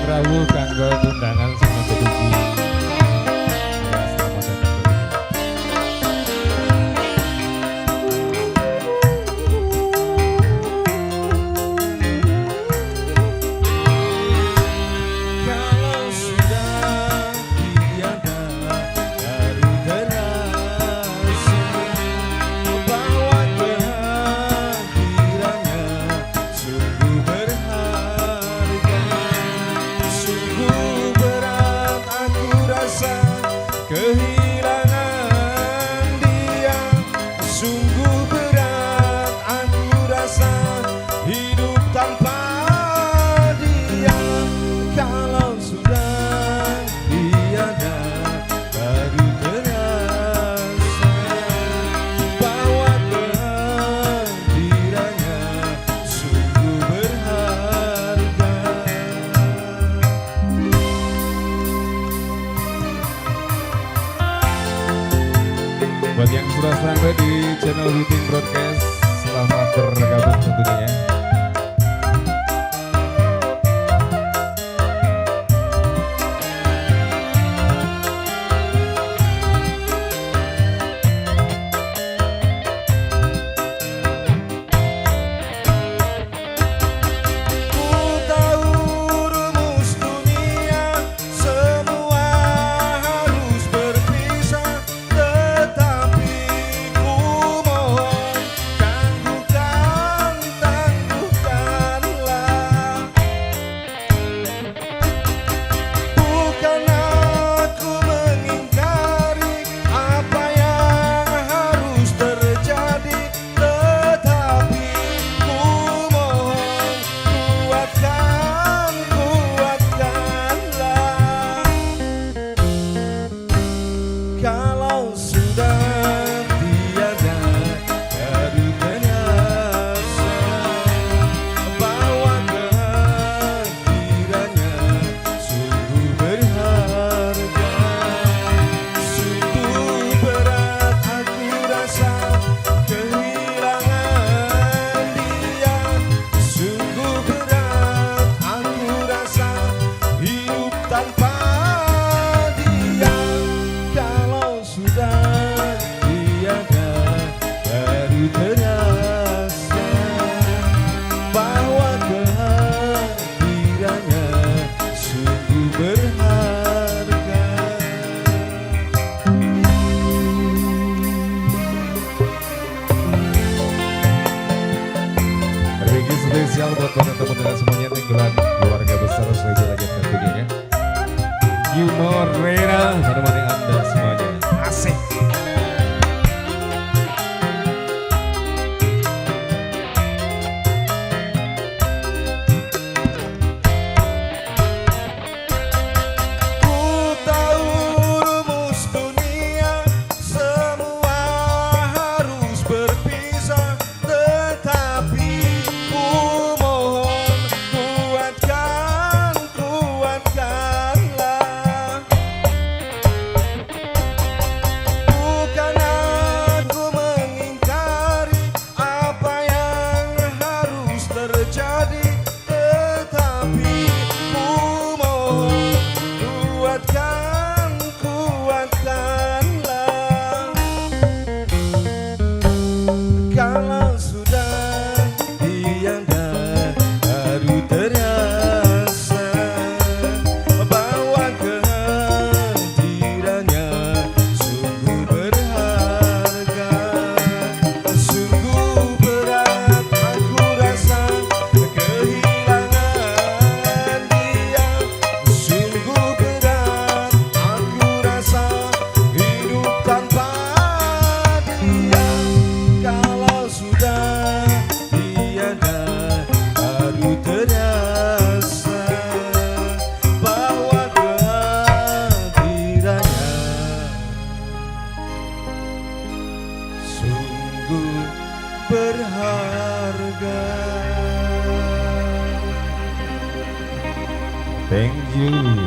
Sugeng rawuh kanggo undangan sing ketujuh. Ya, selamat datang. Kalau sudah tiada dari terasa bahwa kehadirannya sungguh berharga, sungguh berat aku rasa kehilangan dia, sungguh berat aku rasa hidup tanpa dia. Kalau sudah tiada baru terasa bahwa kehadirannya sungguh berharga. Buat yang sudah sampai di channel Witing Broadcast, selamat bergabung tentunya ya. Ku tahu rumus dunia, semua harus berpisah, tetapi ku mohon tangguhkan, tangguhkanlah. Bukan aku mengingkari apa yang harus terjadi, tetapi ku mohon kuatkan, kuatkanlah. Kalau sudah tiada baru terasa bahwa kehadirannya sungguh berharga, sungguh berat aku rasa kehilangan dia, sungguh berat aku rasa hidup tanpa dia. Kalau sudah tiada baru terasa bahwa kehadirannya sungguh berharga. Berbagi spesial buat teman-teman dengan semuanya tinggalan keluarga besar Seja Legend tentunya. Humor Rera menemani Anda semuanya. Asik. Ku tahu rumus dunia, semua harus berpisah, tetapi ku mohon kuatkan, kuatkanlah. Bukan aku mengingkari apa yang harus terjadi, tetapi ku mohon kuatkan, kuatkanlah. Kalau sudah tiada baru terasa bahwa kehadirannya sungguh berharga, sungguh berat aku rasa kehilangan dia, sungguh berat aku rasa hidup tanpa dia. Kalau sudah tiada baru terasa bahwa kehadirannya sungguh berharga. Thank you.